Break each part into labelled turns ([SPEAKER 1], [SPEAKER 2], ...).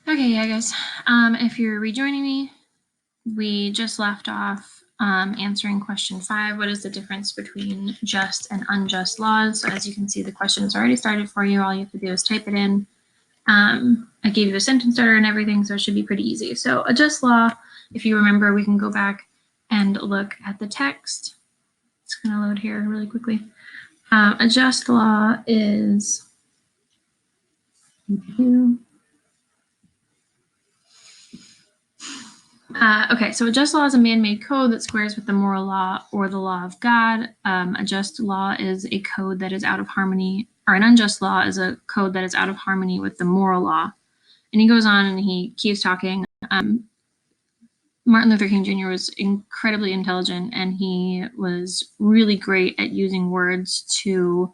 [SPEAKER 1] Okay, yeah, guys. If you're rejoining me, we just left off answering question 5. What is the difference between just and unjust laws? So as you can see, the question is already started for you. All you have to do is type it in. I gave you the sentence starter and everything, so it should be pretty easy. So a just law, if you remember, we can go back and look at the text. It's going to load here really quickly. A just law is okay, so a just law is a man-made code that squares with the moral law or the law of God. A just law is a code that is out of harmony, or an unjust law is a code that is out of harmony with the moral law. And he goes on and he keeps talking. Martin Luther King Jr. was incredibly intelligent, and he was really great at using words to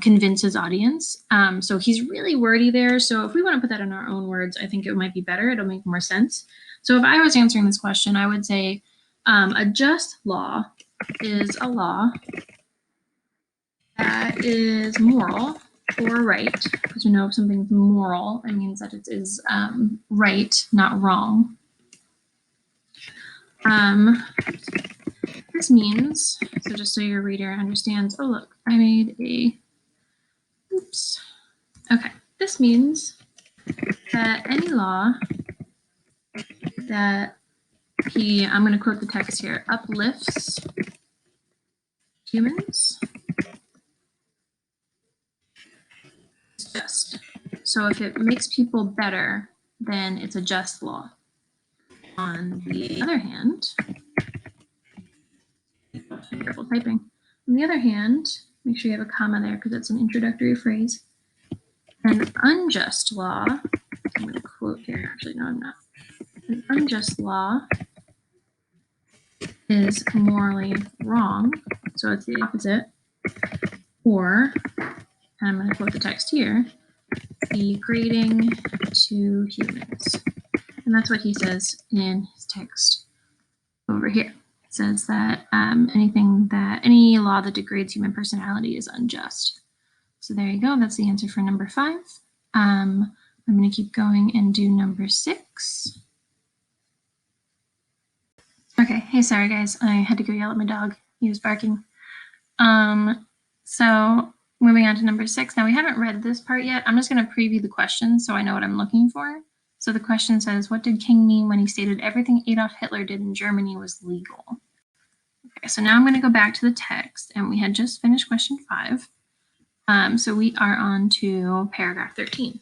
[SPEAKER 1] convince his audience. So he's really wordy there. So if we want to put that in our own words, I think it might be better. It'll make more sense. So if I was answering this question, I would say a just law is a law that is moral or right, because we know if something's moral, it means that it is right, not wrong. This means, so just so your reader understands, oh look, I made a, oops. Okay, this means that any law that I'm going to quote the text here, uplifts humans is just. So if it makes people better, then it's a just law. On the other hand, careful typing. On the other hand, make sure you have a comma there because it's an introductory phrase. An unjust law, I'm going to quote here, actually, no, I'm not. An unjust law is morally wrong, so it's the opposite, or, and I'm going to quote the text here, degrading to humans. And that's what he says in his text over here. It says that any law that degrades human personality is unjust. So there you go. That's the answer for number 5. I'm going to keep going and do number 6. Okay. Hey, sorry guys. I had to go yell at my dog. He was barking. So moving on to number 6. Now we haven't read this part yet. I'm just going to preview the question so I know what I'm looking for. So the question says, what did King mean when he stated everything Adolf Hitler did in Germany was legal? Okay, so now I'm going to go back to the text, and we had just finished question 5. So we are on to paragraph 13.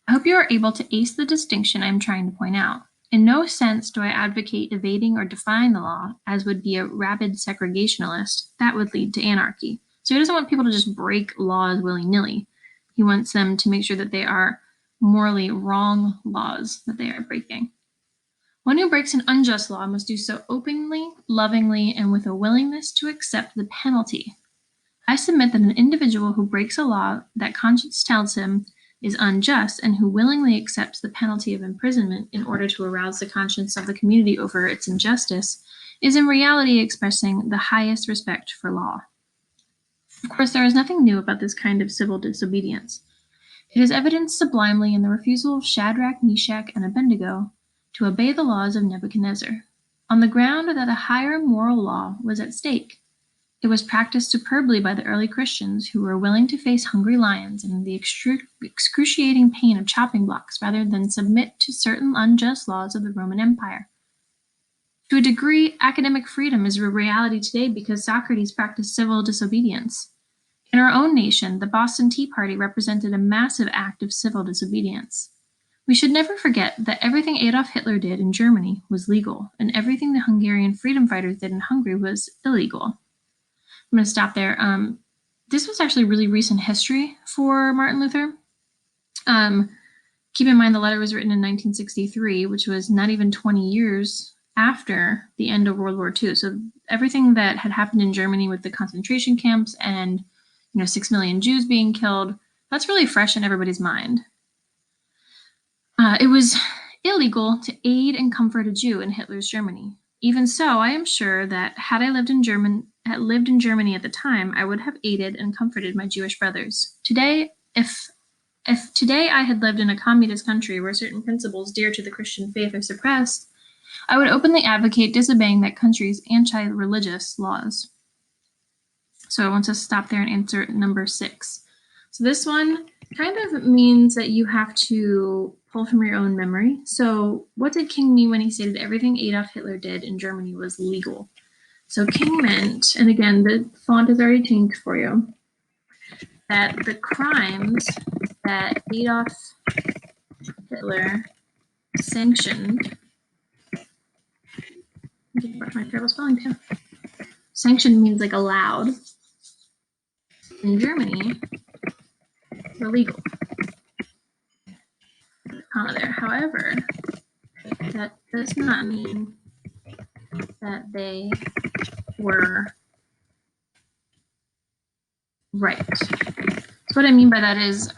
[SPEAKER 1] I hope you are able to ace the distinction I'm trying to point out. In no sense do I advocate evading or defying the law, as would be a rabid segregationalist. That would lead to anarchy. So he doesn't want people to just break laws willy-nilly. He wants them to make sure that they are morally wrong laws that they are breaking. One who breaks an unjust law must do so openly, lovingly, and with a willingness to accept the penalty. I submit that an individual who breaks a law that conscience tells him is unjust and who willingly accepts the penalty of imprisonment in order to arouse the conscience of the community over its injustice is in reality expressing the highest respect for law. Of course, there is nothing new about this kind of civil disobedience. It is evidenced sublimely in the refusal of Shadrach, Meshach, and Abednego to obey the laws of Nebuchadnezzar, on the ground that a higher moral law was at stake. It was practiced superbly by the early Christians who were willing to face hungry lions and the excruciating pain of chopping blocks rather than submit to certain unjust laws of the Roman Empire. To a degree, academic freedom is a reality today because Socrates practiced civil disobedience. In our own nation, the Boston Tea Party represented a massive act of civil disobedience. We should never forget that everything Adolf Hitler did in Germany was legal, and everything the Hungarian freedom fighters did in Hungary was illegal. I'm going to stop there. This was actually really recent history for Martin Luther. Keep in mind the letter was written in 1963, which was not even 20 years after the end of World War II. So everything that had happened in Germany with the concentration camps and 6 million Jews being killed, that's really fresh in everybody's mind. It was illegal to aid and comfort a Jew in Hitler's Germany. Even so, I am sure that had I lived in Germany at the time, I would have aided and comforted my Jewish brothers. Today, if if today I had lived in a communist country where certain principles dear to the Christian faith are suppressed, I would openly advocate disobeying that country's anti-religious laws. So I want to stop there and answer number 6. So this one kind of means that you have to pull from your own memory. So what did King mean when he stated everything Adolf Hitler did in Germany was legal? So King meant, and again, the font is already changed for you, that the crimes that Adolf Hitler sanctioned, my terrible spelling too. Sanctioned means like allowed. In Germany, were legal. Comma there. However, that does not mean that they were right. So what I mean by that is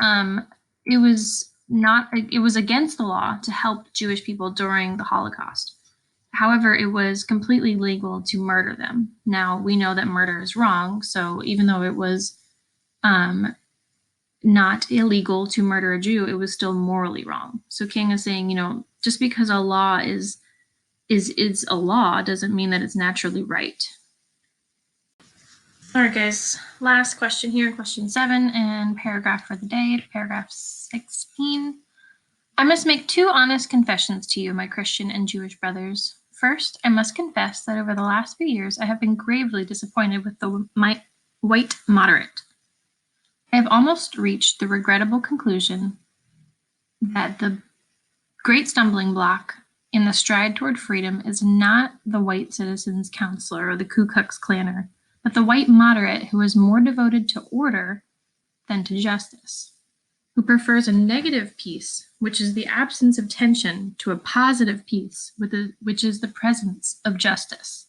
[SPEAKER 1] it was against the law to help Jewish people during the Holocaust. However, it was completely legal to murder them. Now, we know that murder is wrong, so even though it was not illegal to murder a Jew, it was still morally wrong. So King is saying, just because a law is a law doesn't mean that it's naturally right. All right, guys, last question here, question 7, and paragraph for the day, paragraph 16. I must make 2 honest confessions to you, my Christian and Jewish brothers. First, I must confess that over the last few years, I have been gravely disappointed with my white moderate. I have almost reached the regrettable conclusion that the great stumbling block in the stride toward freedom is not the white citizens' counselor or the Ku Klux Klanner, but the white moderate who is more devoted to order than to justice, who prefers a negative peace, which is the absence of tension, to a positive peace, which is the presence of justice,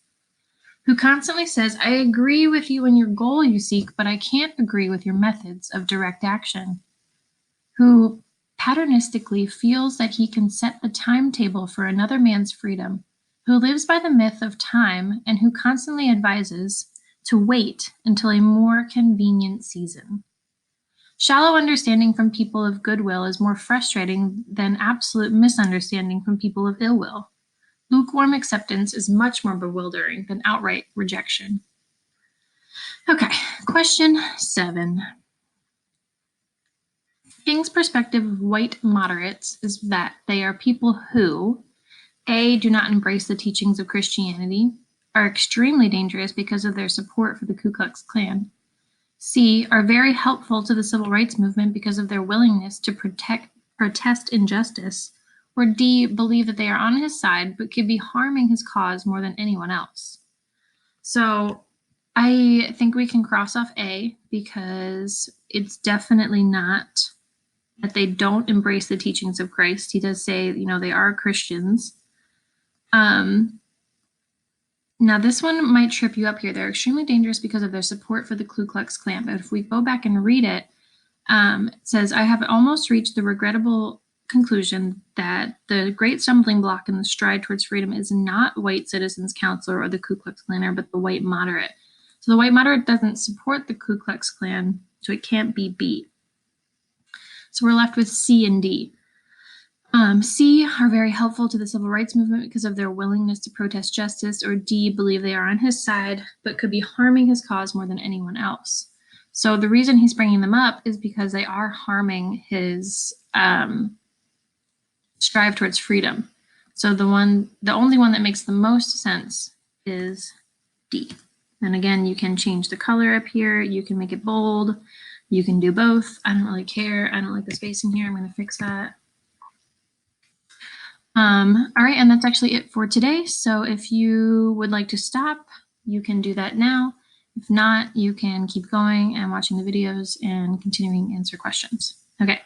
[SPEAKER 1] who constantly says, I agree with you in your goal you seek, but I can't agree with your methods of direct action, who patternistically feels that he can set the timetable for another man's freedom, who lives by the myth of time and who constantly advises to wait until a more convenient season. Shallow understanding from people of goodwill is more frustrating than absolute misunderstanding from people of ill will. Lukewarm acceptance is much more bewildering than outright rejection. Okay, question 7. King's perspective of white moderates is that they are people who, A, do not embrace the teachings of Christianity, are extremely dangerous because of their support for the Ku Klux Klan, C, are very helpful to the civil rights movement because of their willingness to protest injustice, or D, believe that they are on his side but could be harming his cause more than anyone else. So I think we can cross off A because it's definitely not that they don't embrace the teachings of Christ. He does say, they are Christians. Now, this one might trip you up here. They're extremely dangerous because of their support for the Ku Klux Klan. But if we go back and read it, it says, I have almost reached the regrettable conclusion that the great stumbling block in the stride towards freedom is not white citizens' counselor or the Ku Klux Klanner, but the white moderate. So the white moderate doesn't support the Ku Klux Klan, so it can't be B. So we're left with C and D. C, are very helpful to the civil rights movement because of their willingness to protest justice, or D, believe they are on his side, but could be harming his cause more than anyone else. So the reason he's bringing them up is because they are harming his strive towards freedom. So the only one that makes the most sense is D. And again, you can change the color up here. You can make it bold. You can do both. I don't really care. I don't like the spacing here. I'm going to fix that. All right, and that's actually it for today. So if you would like to stop, you can do that now. If not, you can keep going and watching the videos and continuing to answer questions. Okay.